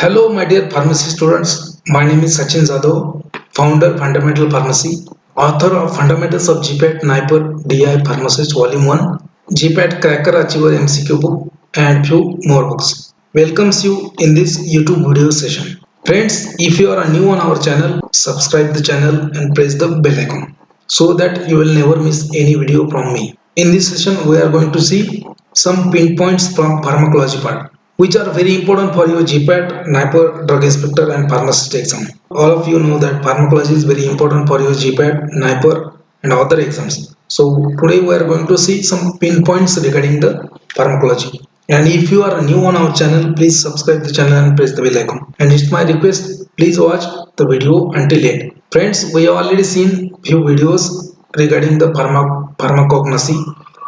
Hello, my dear pharmacy students. My name is Sachin Zadav, founder Fundamental Pharmacy, author of Fundamentals of GPAT NIPER DI Pharmacist Volume 1, GPAT Cracker Achiever MCQ book, and few more books. Welcomes you in this YouTube video session. Friends, if you are new on our channel, subscribe the channel and press the bell icon so that you will never miss any video from me. In this session, we are going to see some pinpoints from pharmacology part, which are very important for your GPAT, NIPER, Drug Inspector and Pharmacist exam. All of you know that pharmacology is very important for your GPAT, NIPER and other exams. So today we are going to see some pinpoints regarding the pharmacology. And if you are new on our channel, please subscribe the channel and press the bell icon. And it's my request, please watch the video until end. Friends, we have already seen few videos regarding the pharmacognosy,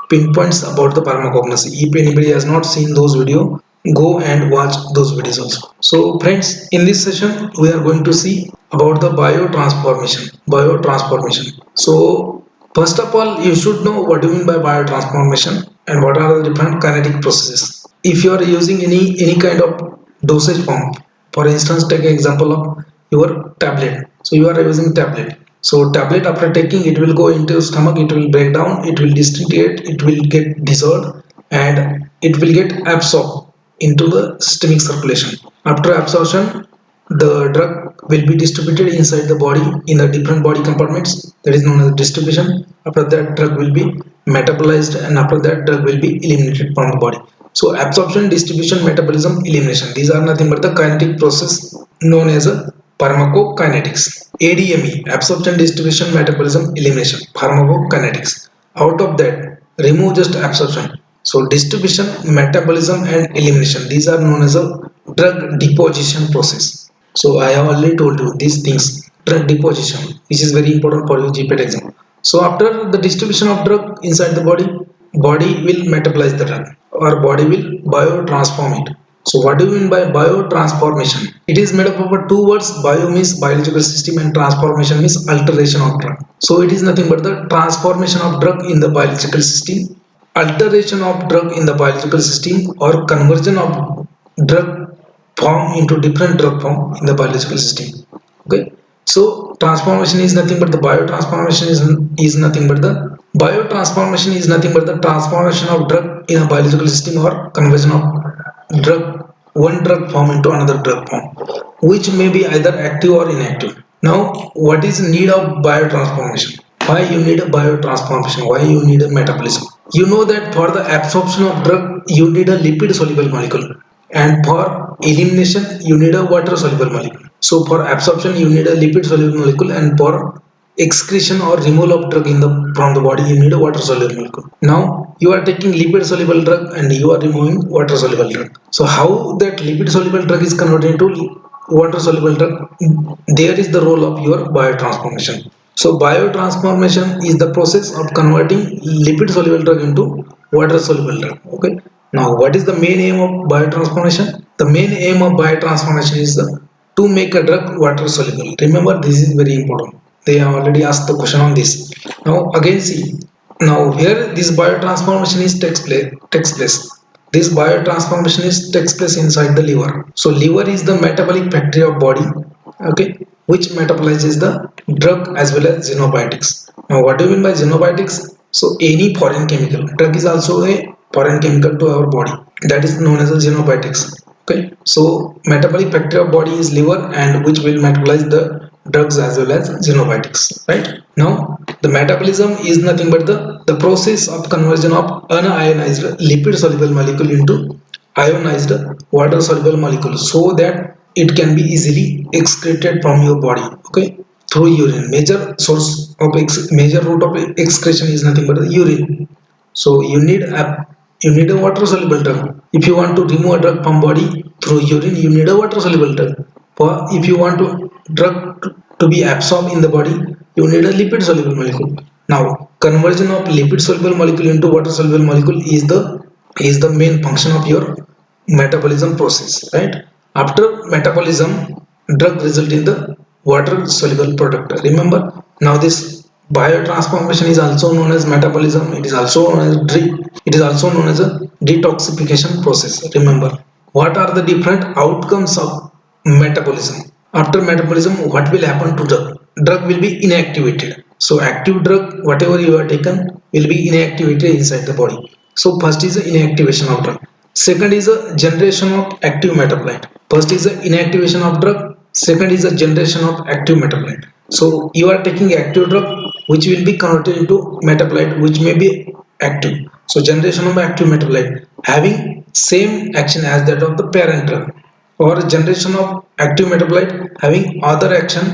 pinpoints about the pharmacognosy. If anybody has not seen those videos, go and watch those videos also. So friends, in this session we are going to see about the biotransformation. So first of all, you should know what do you mean by biotransformation and what are the different kinetic processes. If you are using any kind of dosage form, for instance, take an example of your tablet. So you are using tablet. So tablet, after taking, it will go into stomach, it will break down, it will disintegrate, it will get dissolved, and it will get absorbed into the systemic circulation. After absorption, the drug will be distributed inside the body in the different body compartments, that is known as distribution. After that, drug will be metabolized, and after that, drug will be eliminated from the body. So absorption, distribution, metabolism, elimination, these are nothing but the kinetic process known as a pharmacokinetics. ADME, absorption, distribution, metabolism, elimination, pharmacokinetics. Out of that, remove just absorption. So distribution, metabolism and elimination, these are known as a drug deposition process. So I have already told you these things. Drug deposition, which is very important for your GPAT exam. So after the distribution of drug inside the body will metabolize the drug or body will biotransform it. So what do you mean by biotransformation? It is made up of two words. Bio means biological system and transformation means alteration of drug. So it is nothing but the transformation of drug in the biological system, alteration of drug in the biological system, or conversion of drug form into different drug form in the biological system. Okay. So transformation is nothing but the biotransformation is nothing but the biotransformation is nothing but the transformation of drug in a biological system or conversion of drug one drug form into another drug form, which may be either active or inactive. Now, what is need of biotransformation? Why you need a biotransformation? Why you need a metabolism? You know that for the absorption of drug, you need a lipid soluble molecule, and for elimination, you need a water soluble molecule. So for absorption, you need a lipid soluble molecule, and for excretion or removal of drug from the body, you need a water soluble molecule. Now you are taking lipid soluble drug and you are removing water soluble drug. So how that lipid soluble drug is converted into water soluble drug? There is the role of your biotransformation. So biotransformation is the process of converting lipid soluble drug into water soluble drug. Okay. Now what is the main aim of biotransformation? The main aim of biotransformation is to make a drug water soluble. Remember, this is very important. They have already asked the question on this. Now again see, now here this biotransformation is takes place. This biotransformation is takes place inside the liver. So liver is the metabolic factory of body, okay, which metabolizes the drug as well as xenobiotics. Now what do you mean by xenobiotics? So any foreign chemical, drug is also a foreign chemical to our body, that is known as a xenobiotics. Okay, so metabolic factory of body is liver, and which will metabolize the drugs as well as xenobiotics. Right now, the metabolism is nothing but the process of conversion of unionized lipid soluble molecule into ionized water soluble molecule, so that it can be easily excreted from your body. Okay, through urine. Major route of excretion is nothing but the urine. So you need a water soluble drug. If you want to remove a drug from body through urine, you need a water soluble drug. For if you want to drug to be absorbed in the body, you need a lipid soluble molecule. Now conversion of lipid soluble molecule into water soluble molecule is the main function of your metabolism process, right? After metabolism, drug result in the water soluble product. Remember, now this biotransformation is also known as metabolism. It is also known as a detoxification process. Remember, what are the different outcomes of metabolism. After metabolism, what will happen to drug? Drug will be inactivated. So active drug, whatever you are taken, will be inactivated inside the body. So first is the inactivation of drug. Second is a generation of active metabolite. First is the inactivation of drug. Second is the generation of active metabolite. So you are taking active drug, which will be converted into metabolite, which may be active. So generation of active metabolite having same action as that of the parent drug, or generation of active metabolite having other action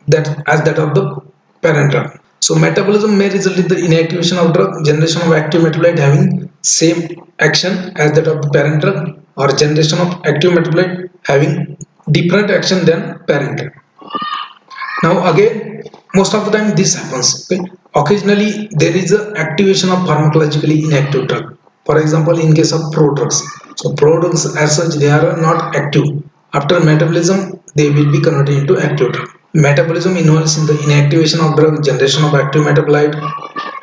that as that of the parent drug. So metabolism may result in the inactivation of drug, generation of active metabolite having same action as that of the parent drug, or generation of active metabolite having different action than parent drug. Now again, most of the time this happens. Okay? Occasionally there is a activation of pharmacologically inactive drug. For example, in case of prodrugs. So prodrugs as such they are not active. After metabolism they will be converted into active drug. Metabolism involves in the inactivation of drug, generation of active metabolite,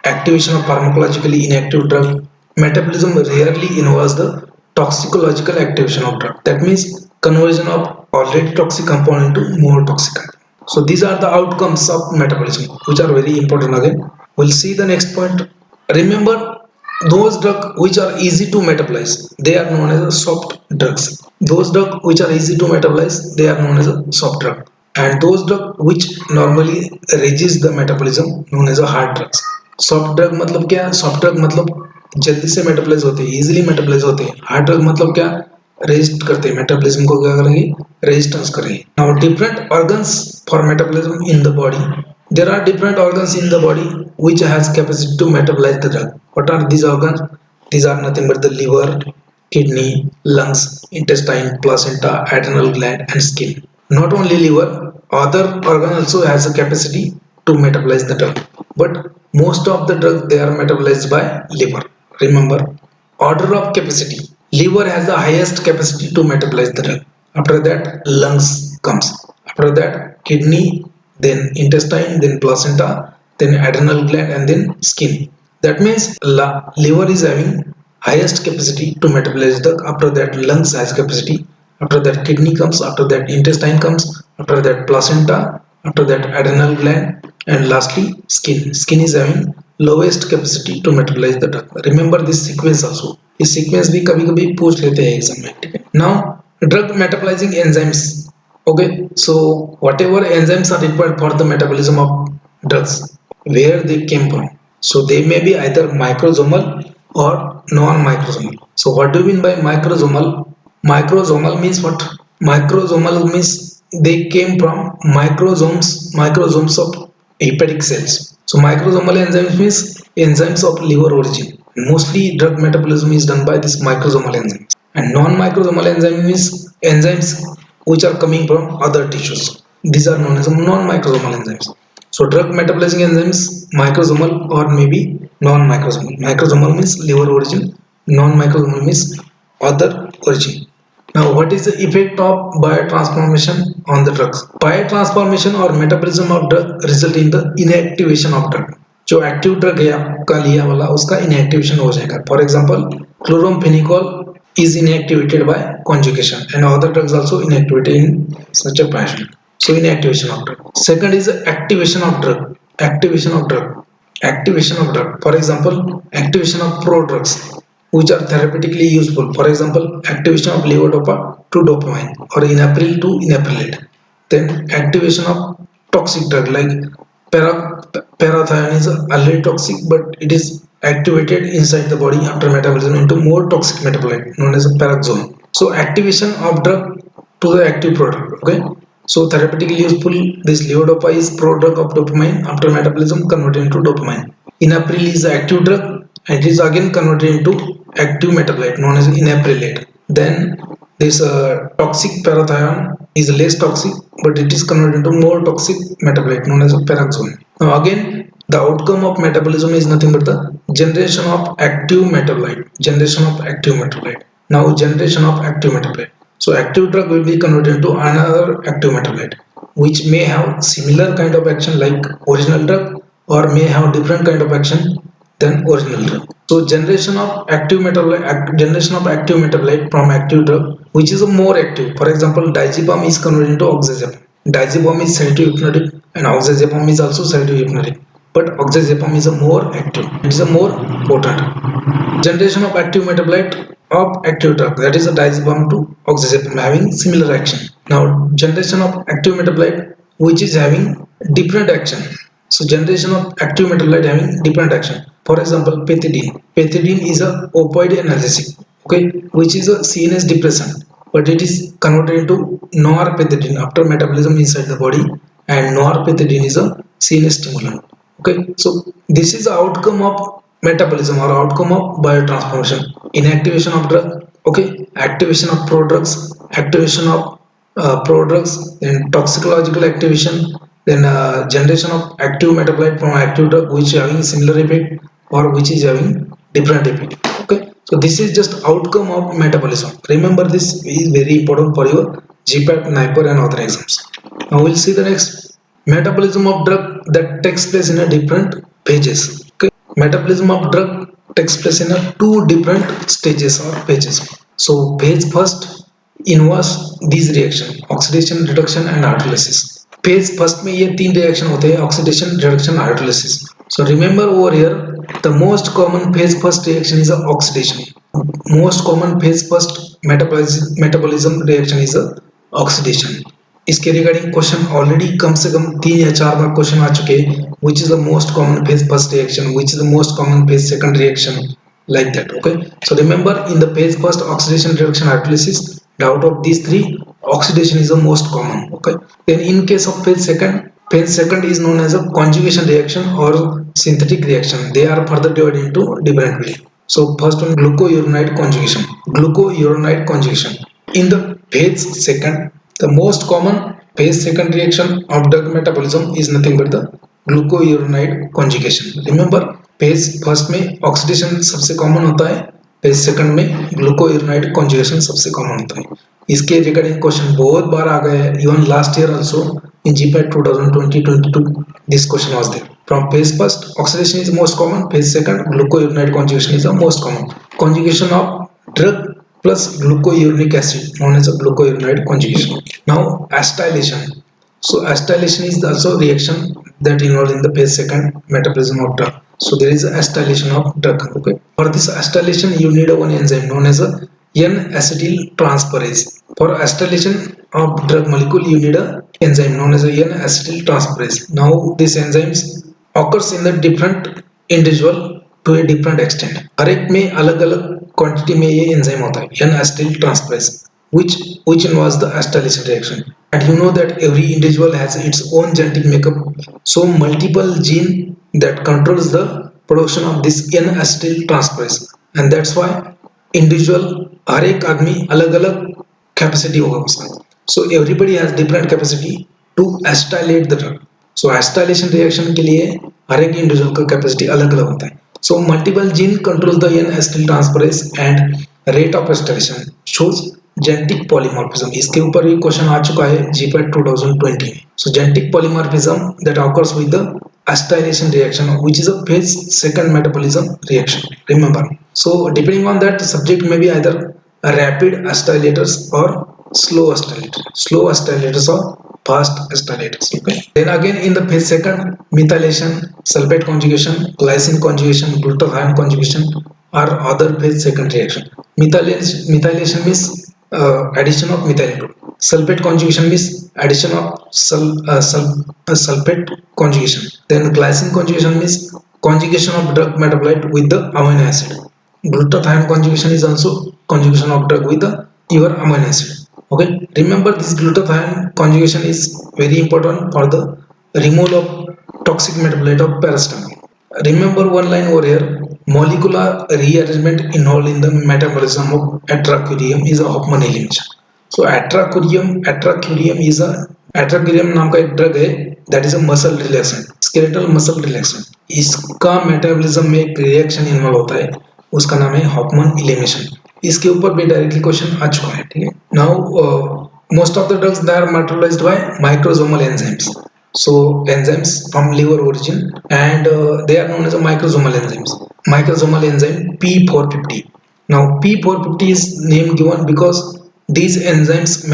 activation of pharmacologically inactive drug. Metabolism rarely involves the toxicological activation of drug. That means conversion of already toxic component to more toxic. So these are the outcomes of metabolism, which are very important again. We'll see the next point. Remember, those drugs which are easy to metabolize, they are known as soft drugs. Those drugs which are easy to metabolize, they are known as a soft drug. And those drugs which normally resist the metabolism, known as a hard drugs. Soft drug मतलब क्या? Soft drug मतलब जल्दी से metabolise होते हैं, easily metabolise होते हैं. Hard drug मतलब क्या? रेजिस्ट करते हैं, मेटाबॉलिज्म को क्या करेंगे? रेजिस्टेंस करेंगे. Now different organs for metabolism in the body. There are different organs in the body which has capacity to metabolize the drug. What are these organs? These are nothing but the liver, kidney, lungs, intestine, placenta, adrenal gland, and skin. Not only liver, other organ also has a capacity to metabolize the drug. But most of the drugs they are metabolized by liver. Remember, order of capacity. Liver has the highest capacity to metabolize the drug. After that, lungs comes. After that, kidney, then intestine, then placenta, then adrenal gland, and then skin. That means liver is having highest capacity to metabolize the drug. After that, lungs has capacity. After that, kidney comes. After that, intestine comes. After that, placenta. After that, adrenal gland, and lastly skin. Skin is having lowest capacity to metabolize the drug. Remember this sequence also. इस sequence भी कभी कभी पूछ लेते हैं exam में. ठीक है. Now drug metabolizing enzymes. Okay, so whatever enzymes are required for the metabolism of drugs, where they came from? So they may be either microsomal or non-microsomal. So what do you mean by microsomal? Microsomal means what? Microsomal means they came from microsomes of hepatic cells. So microsomal enzymes means enzymes of liver origin. Mostly drug metabolism is done by this microsomal enzymes. And non-microsomal enzyme means enzymes which are coming from other tissues. These are known as non-microsomal enzymes. So drug metabolizing enzymes, microsomal or maybe non-microsomal. Microsomal means liver origin, non-microsomal means other origin. Now what is the effect of biotransformation on the drugs? Biotransformation or metabolism of drug result in the inactivation of drug. जो active drug है आपका लिया वाला उसका inactivation हो जाएगा. For example chloramphenicol is inactivated by conjugation and other drugs also inactivated in such a fashion. So inactivation of drug. Second is activation of drug. Activation of drug. Activation of drug. For example, activation of prodrugs which are therapeutically useful. For example, activation of levodopa to dopamine or enalapril to enalaprillate. Then activation of toxic drug like parathion is already toxic, but it is activated inside the body after metabolism into more toxic metabolite known as a paraxone. So activation of drug to the active product. Okay. So therapeutically useful, this levodopa is prodrug of dopamine after metabolism converted into dopamine. Enalapril is the active drug and it is again converted into active metabolite known as enalaprillate. Then this toxic parathion is less toxic, but it is converted into more toxic metabolite known as a paraxone. Now again, the outcome of metabolism is nothing but the generation of active metabolite. Generation of active metabolite. Now generation of active metabolite. So active drug will be converted into another active metabolite, which may have similar kind of action like original drug or may have different kind of action than original drug. So generation of active metabolite from active drug, which is a more active. For example, diazepam is converted into oxazepam. Diazepam is sedative-hypnotic and oxazepam is also sedative-hypnotic. But oxazepam is a more active. It is a more potent. Generation of active metabolite of active drug, that is a diazepam to oxazepam, having similar action. Now generation of active metabolite which is having different action. So generation of active metabolite having different action. For example, pethidine. Pethidine is a opioid analgesic, okay, which is a CNS depressant, but it is converted into norpethidine after metabolism inside the body, and norpethidine is a CNS stimulant. Okay, so this is the outcome of metabolism or outcome of biotransformation. Inactivation of drug, okay, activation of prodrugs, activation of prodrugs, then toxicological activation, then generation of active metabolite from active drug which having similar effect or which is having different effect. Okay, so this is just outcome of metabolism. Remember, this is very important for your GPAT, NIPER and other exams. Now we'll see the next, metabolism of drug that takes place in a different phases. Okay, metabolism of drug takes place in a two different stages or phases. So phase first involves these reaction, oxidation, reduction and hydrolysis. Phase first में ये तीन reaction होते हैं, oxidation, reduction, hydrolysis. So remember over here the most common phase first reaction is oxidation. Most common phase first metabolism reaction is oxidation. इसके regarding question already कम से कम 3 या 4 बार question आ चुके हैं. Which is the most common phase first reaction, which is the most common phase second reaction, like that. Okay, so remember, in the phase first, oxidation, reduction, hydrolysis, out of these three, oxidation is the most common. Okay, then in case of phase second is known as a conjugation reaction or synthetic reaction. They are further divided into different way. So first one, glucuronide conjugation. Glucuronide conjugation in the phase second, the most common phase second reaction of drug metabolism is nothing but the glucuronide conjugation. Remember, phase first में oxidation सबसे common होता है, phase second में ग्लूकोयूरोनाइड conjugation सबसे common होता है. इसके regarding question बहुत बार आ गए हैं. Even last year also in GPAT 2020-22 this question was there. From phase first oxidation is most common, phase second glucuronide conjugation is the most common. Conjugation of drug plus glucouronic acid known as a glucuronide conjugation. Now acetylation. So acetylation is also reaction that involved in the phase second metabolism of drug. So there is acetylation of drug. Okay, for this acetylation you need a one enzyme known as a N-acetyl transferase. For acetylation of drug molecule you need a enzyme known as a N-acetyl transferase. Now this enzymes occurs in the different individual to a different extent. हर एक में अलग अलग quantity में ये enzyme होता है N-acetyl transferase, which involves the acetylation reaction. And you know that every individual has its own genetic makeup, so multiple gene that controls the production of this N-acetyl transferase, and that's why individual हर एक आदमी अलग अलग capacity होगा उसका. So everybody has different capacity to acetylate the drug. So acetylation reaction के लिए हर एक individual का कैपेसिटी अलग अलग होता है. So multiple gene controls the N-acetyl transferase and rate of acetylation shows genetic polymorphism. इसके ऊपर भी क्वेश्चन आ चुका है GPAT 2020 में. So genetic polymorphism that occurs with the acetylation reaction, which is a phase second metabolism reaction. Remember. So depending on that, the subject may be either a rapid acetylators or slow acetylators. Slow acetylators or fast acetylators. Okay. Then again in the phase second, methylation, sulfate conjugation, glycine conjugation, glutathione conjugation are other phase second reaction. Methylation means addition of methyl group. Sulfate conjugation means addition of sulfate conjugation. Then glycine conjugation means conjugation of drug metabolite with the amino acid. Glutathione conjugation is also conjugation of drug with the your amino acid. Okay, remember this glutathione conjugation is very important for the removal of toxic metabolite of paracetamol. Remember one line over here, molecular rearrangement involved in the metabolism of atracurium is a Hofmann elimination. So atracurium is a atracurium नाम का एक drug है, that is a muscle relaxant, skeletal muscle relaxant. इसका metabolism में एक reaction involve होता है, उसका नाम है हॉफमैन एलिमिनेशन. इसके ऊपर भी डायरेक्टली क्वेश्चन आ चुका है. ठीक है. Now most of the drugs they are metabolised by microsomal enzymes. So enzymes from liver origin and they are known as a microsomal enzymes. microsomal enzyme P450. Now P450 is name given because these enzymes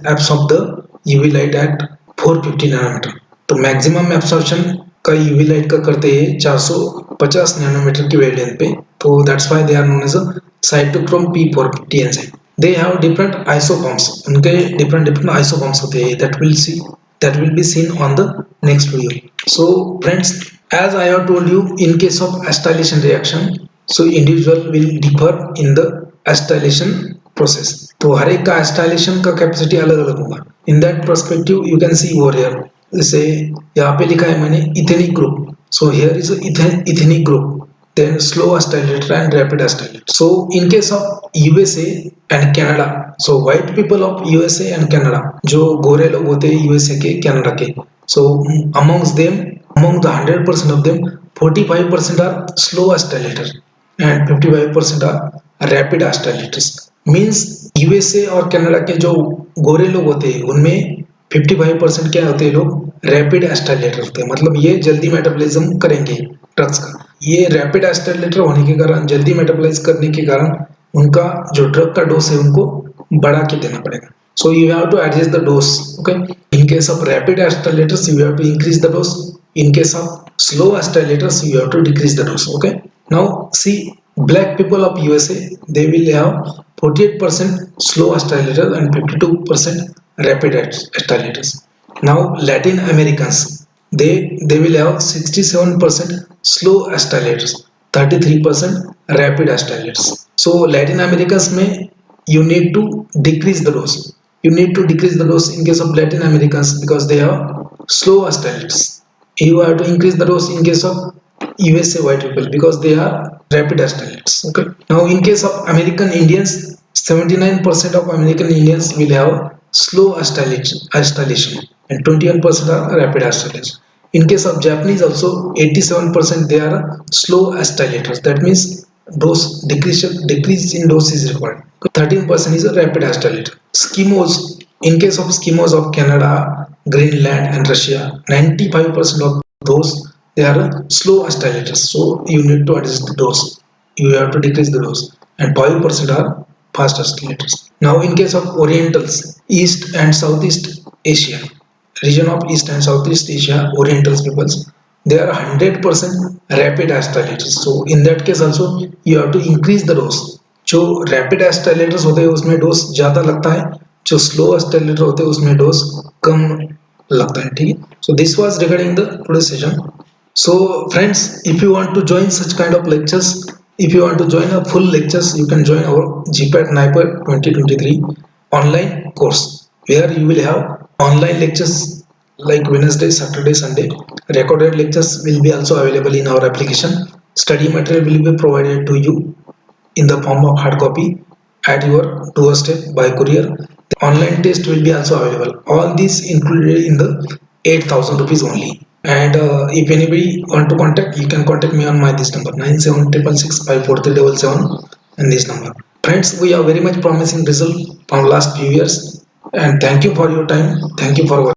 absorb the UV light at 450 nanometre. तो maximum absorption का UV light का करते हैं 450 nanometre की wavelength पे. तो that's why they are known as a cytochrome P450 enzyme. They have different isoforms. उनके different आइसोफॉर्म्स होते हैं. that will be seen on the next video. So friends, as I have told you, in case of acetylation reaction, so individual will differ in the acetylation process. तो हर एक का acetylation का capacity अलग अलग होगा. In that perspective you can see over here. जैसे यहाँ पे लिखा है मैंने ethnic group. So here is a ethenic group, then slow acetylator and rapid acetylator. So in case of USA and Canada, so white people of USA and Canada, जो गोरे लोग होते हैं USA के कनाडा के, so amongst them, among the 100% of them, 45% are slow acetylator and 55% are rapid acetylators. Means USA और Canada के जो गोरे लोग होते हैं उनमें 55% क्या होते हैं लोग रैपिड एस्टाइलेटर होते हैं. मतलब ये जल्दी मेटाबॉलिज्म करेंगे ड्रग्स का. ये रैपिड एस्टाइलेटर होने के कारण, जल्दी मेटाबॉलाइज करने के कारण, उनका जो ड्रग का डोज है उनको बढ़ा के देना पड़ेगा. So you have to adjust the dose. Okay. In case of rapid accelerators, you have to increase the dose. In case of slow accelerators, you have to decrease the dose. Okay. Now see, black people of USA, they will have 48% slow accelerators and 52% rapid accelerators. Now Latin Americans, they will have 67% slow accelerators, 33% rapid accelerators. So Latin Americans में you need to decrease the dose. You need to decrease the dose in case of Latin Americans because they have slow accelerators. You have to increase the dose in case of USA white people because they are rapid accelerators. Okay. Now in case of American Indians, 79% of American Indians will have slow acceleration and 21% are rapid acceleration. In case of Japanese also, 87% they are slow accelerators. That means decrease in dose is required. 13% is a rapid accelerator. Eskimos, in case of Eskimos of Canada, Greenland and Russia, 95% of those they are slow accelerators. So you need to adjust the dose. You have to decrease the dose, and 5% are fast accelerators. Now in case of Orientals, East and Southeast Asia, region of East and Southeast Asia, Orientals peoples, they are 100% rapid accelerators. So in that case also you have to increase the dose. जो rapid एस्टाइलेटर्स होते हैं उसमें dose ज़्यादा लगता है, जो slow एस्टाइलेटर होते हैं उसमें डोज कम लगता है. ठीक है. So this was regarding the today session. So friends, if you want to join such kind of lectures, if you want to join a full lectures, you can join our GPAT NIPER 2023 online course where you will have online lectures like Wednesday, Saturday, Sunday. Recorded lectures will be also available in our application. Study material will be provided to you in the form of hard copy at your doorstep by courier. The online test will be also available. All these included in the 8,000 rupees only. And if anybody want to contact, you can contact me on my this number 9766654377 and this number. Friends, we are very much promising result from last few years, and thank you for your time. Thank you for watching.